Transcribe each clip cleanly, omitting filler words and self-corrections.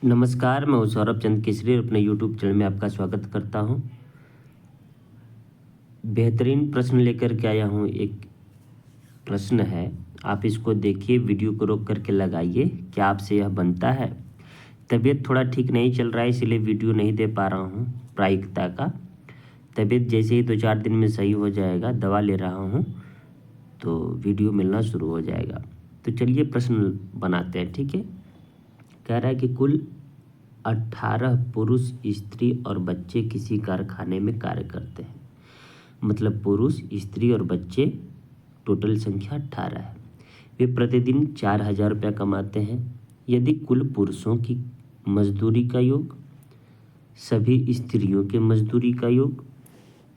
नमस्कार, मैं हूं सौरभ चंद केसरी और अपने यूट्यूब चैनल में आपका स्वागत करता हूं। बेहतरीन प्रश्न लेकर के आया हूं। एक प्रश्न है, आप इसको देखिए, वीडियो को रोक करके लगाइए। क्या आपसे यह बनता है? तबीयत थोड़ा ठीक नहीं चल रहा है, इसलिए वीडियो नहीं दे पा रहा हूं प्रायिकता का। तबीयत जैसे ही 2-4 दिन में सही हो जाएगा, दवा ले रहा हूं, तो वीडियो मिलना शुरू हो जाएगा। तो चलिए प्रश्न बनाते हैं, ठीक है। कह रहा है कि कुल 18 पुरुष, स्त्री और बच्चे किसी कारखाने में कार्य करते हैं। मतलब पुरुष, स्त्री और बच्चे, टोटल संख्या 18 है। वे प्रतिदिन 4,000 रुपया कमाते हैं। यदि कुल पुरुषों की मजदूरी का योग, सभी स्त्रियों के मजदूरी का योग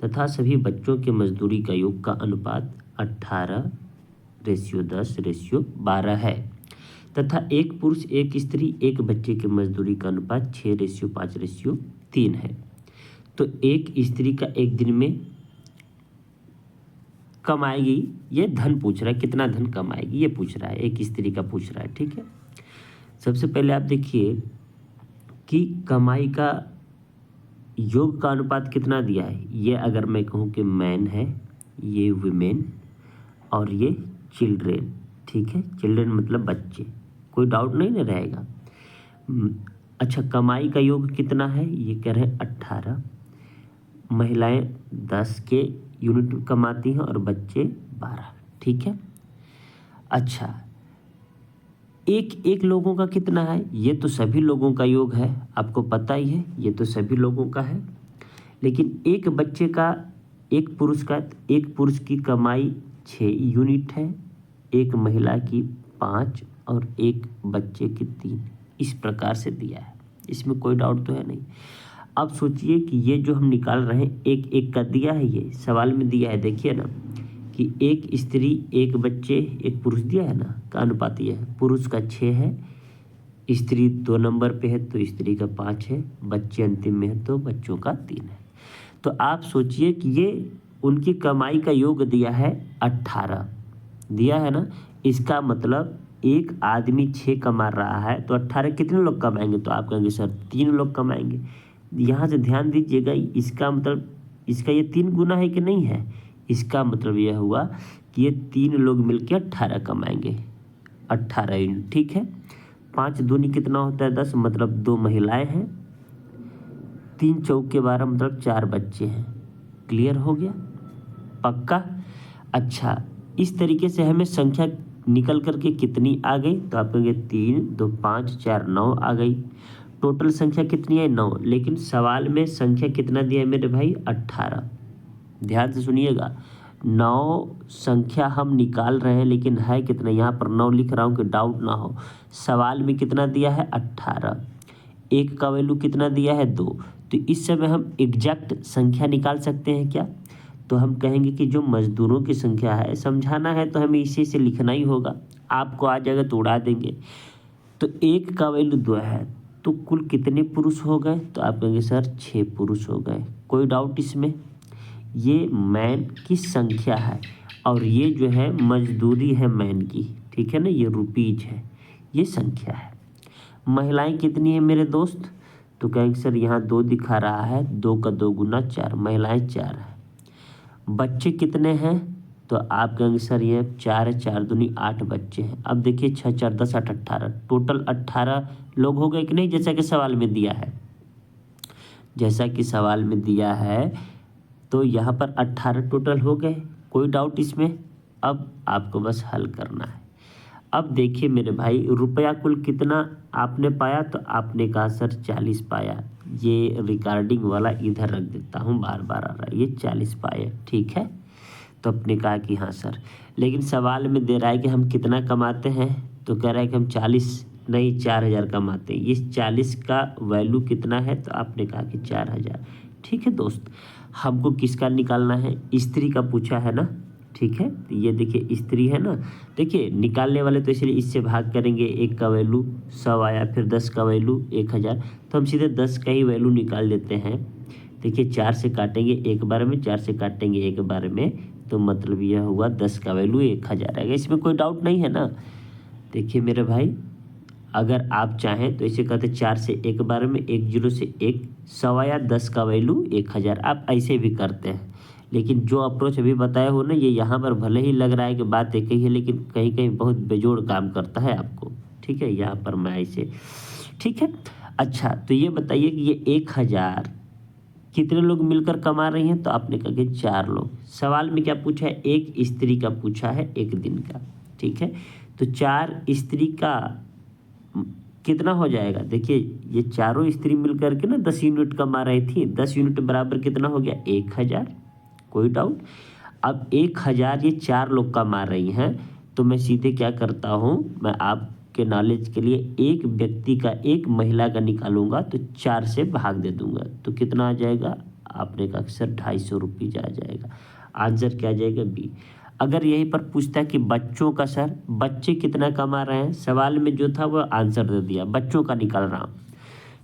तथा सभी बच्चों के मजदूरी का योग का अनुपात 18:10:12 है तथा एक पुरुष, एक स्त्री, एक बच्चे के मजदूरी का अनुपात 6:5:3 है, तो एक स्त्री का एक दिन में कमाएगी, ये धन पूछ रहा है, कितना धन कमाएगी ये पूछ रहा है, एक स्त्री का पूछ रहा है, ठीक है। सबसे पहले आप देखिए कि कमाई का योग का अनुपात कितना दिया है। ये अगर मैं कहूँ कि मैन है, ये वुमेन और ये चिल्ड्रेन, ठीक है। चिल्ड्रेन मतलब बच्चे, कोई डाउट नहीं ना रहेगा। अच्छा, कमाई का योग कितना है, ये कह रहे हैं 18। महिलाएं 10 के यूनिट कमाती हैं और बच्चे 12, ठीक है। अच्छा, एक लोगों का कितना है, ये तो सभी लोगों का योग है, आपको पता ही है, ये तो सभी लोगों का है। लेकिन एक बच्चे का, एक पुरुष की कमाई 6 यूनिट है, एक महिला की 5 और एक बच्चे की 3, इस प्रकार से दिया है। इसमें कोई डाउट तो है नहीं। अब सोचिए कि ये जो हम निकाल रहे हैं, एक एक का दिया है, ये सवाल में दिया है, देखिए ना कि एक स्त्री, एक बच्चे, एक पुरुष दिया है ना, का अनुपात ये है। पुरुष का 6 है, स्त्री 2 नंबर पे है तो स्त्री का 5 है, बच्चे अंतिम में है तो बच्चों का 3 है। तो आप सोचिए कि ये उनकी कमाई का योग दिया है 18, दिया है ना। इसका मतलब एक आदमी 6 कमा रहा है तो 18 कितने लोग कमाएंगे, तो आप कहेंगे सर 3 लोग कमाएंगे। यहाँ से ध्यान दीजिएगा, इसका मतलब इसका ये 3 गुना है कि नहीं है। इसका मतलब यह हुआ कि ये 3 लोग मिलकर 18 कमाएंगे, 18 यूनिट, ठीक है। 5 दूनी कितना होता है 10, मतलब 2 महिलाएं हैं, 3 चौक के 12 मतलब 4 बच्चे हैं। क्लियर हो गया, पक्का। अच्छा, इस तरीके से हमें संख्या निकल करके कितनी आ गई, तो आप कहेंगे 3 2 5 4 9 आ गई। टोटल संख्या कितनी है 9, लेकिन सवाल में संख्या कितना दिया है मेरे भाई 18। ध्यान से सुनिएगा, 9 संख्या हम निकाल रहे हैं, लेकिन है कितना, यहाँ पर 9 लिख रहा हूँ कि डाउट ना हो। सवाल में कितना दिया है 18, एक का वैल्यू कितना दिया है 2। तो इस समय हम एग्जैक्ट संख्या निकाल सकते हैं क्या, तो हम कहेंगे कि जो मजदूरों की संख्या है, समझाना है तो हमें इसी से लिखना ही होगा। आपको आ जाएगा तो उड़ा देंगे। तो एक का वैल्यू 2 है तो कुल कितने पुरुष हो गए, तो आप कहेंगे सर 6 पुरुष हो गए। कोई डाउट इसमें। ये मैन की संख्या है और ये जो है मजदूरी है मैन की, ठीक है ना, ये रुपीज है, ये संख्या है। महिलाएं कितनी है मेरे दोस्त, तो कहेंगे सर यहाँ 2 दिखा रहा है, 2 का 2 गुना 4, महिलाएं 4 है। बच्चे कितने हैं, तो आप कहेंगे सर ये 4 है, 4 दूनी 8 बच्चे हैं। अब देखिए 6 4 10 8 18, टोटल 18 लोग हो गए कि नहीं, जैसा कि सवाल में दिया है। जैसा कि सवाल में दिया है तो यहाँ पर 18 टोटल हो गए, कोई डाउट इसमें। अब आपको बस हल करना है। अब देखिए मेरे भाई, रुपया कुल कितना आपने पाया, तो आपने कहा सर 40 पाया। ये रिकॉर्डिंग वाला इधर रख देता हूँ, बार बार आ रहा है, ये 40 पाए, ठीक है। तो अपने कहा कि हाँ सर, लेकिन सवाल में दे रहा है कि हम कितना कमाते हैं, तो कह रहा है कि हम 40 नहीं 4,000 कमाते हैं। इस 40 का वैल्यू कितना है, तो आपने कहा कि 4,000, ठीक है दोस्त। हमको किसका निकालना है, स्त्री का पूछा है ना, ठीक है। तो ये देखिए स्त्री है ना, देखिए निकालने वाले तो इसलिए इससे भाग करेंगे, 1 का वैल्यू 100 आया, फिर 10 का वैल्यू 1,000, तो हम सीधे 10 का ही वैल्यू निकाल देते हैं। देखिए 4 से काटेंगे एक बार में, 4 से काटेंगे एक बार में, तो मतलब यह हुआ 10 का वैल्यू 1,000 आएगा। इसमें कोई डाउट नहीं है ना। देखिए मेरे भाई, अगर आप चाहें तो इसे कहते 4 से 1 बार में 1 0 से 1 सवा या 10 का वैल्यू 1000 आप ऐसे भी करते हैं। लेकिन जो अप्रोच अभी बताया हो ना, ये यहाँ पर भले ही लग रहा है कि बात एक ही है, लेकिन कहीं कहीं बहुत बेजोड़ काम करता है आपको। ठीक है, यहाँ पर मैं ऐसे, ठीक है। अच्छा, तो ये बताइए कि ये 1000 कितने लोग मिलकर कमा रही हैं, तो आपने कहा कि 4 लोग। सवाल में क्या पूछा है, एक स्त्री का पूछा है, एक दिन का। ठीक है, तो 4 स्त्री का कितना हो जाएगा, देखिए ये चारों स्त्री मिलकर के ना 10 यूनिट कमा रही थी, 10 यूनिट बराबर कितना हो गया 1000, कोई डाउट। अब 1000 ये 4 लोग कमा रही हैं, तो मैं सीधे क्या करता हूँ, मैं आपके नॉलेज के लिए एक व्यक्ति का, एक महिला का निकालूंगा तो 4 से भाग दे दूंगा, तो कितना आ जाएगा, आपने कहा सर 250 रुपीज आ जाएगा। आंसर क्या आ जाएगा बी। अगर यहीं पर पूछता है कि बच्चों का, सर बच्चे कितना कमा रहे हैं, सवाल में जो था वो आंसर दे दिया, बच्चों का निकाल रहा हूँ।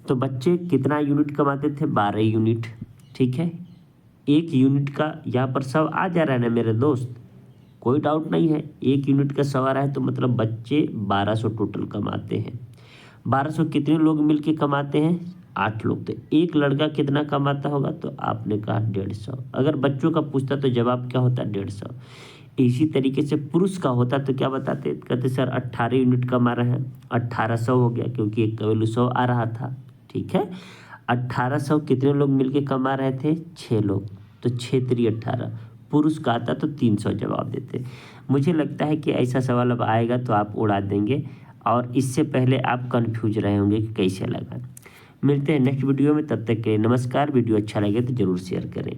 तो बच्चे कितना यूनिट कमाते थे, 12 यूनिट। ठीक है, 1 यूनिट का यहाँ पर सब आ जा रहा है ना मेरे दोस्त, कोई डाउट नहीं है। 1 यूनिट का सवाल है तो मतलब बच्चे 1200 टोटल कमाते हैं। 1200 कितने लोग मिलके कमाते हैं, 8 लोग। तो एक लड़का कितना कमाता होगा, तो आपने कहा 150। अगर बच्चों का पूछता तो जवाब क्या होता, 150। इसी तरीके से पुरुष का होता तो क्या बताते, कहते सर 18 यूनिट कमा रहे हैं, 1800 हो गया क्योंकि एक का वैल्यू 100 आ रहा था। ठीक है, 1800 कितने लोग मिलके कमा रहे थे, 6 लोग। तो 6 3 18, पुरुष का आता तो 300 जवाब देते। मुझे लगता है कि ऐसा सवाल अब आएगा तो आप उड़ा देंगे, और इससे पहले आप कंफ्यूज रहे होंगे कि कैसे लगा। मिलते हैं नेक्स्ट वीडियो में, तब तक के लिए नमस्कार। वीडियो अच्छा लगे तो ज़रूर शेयर करें।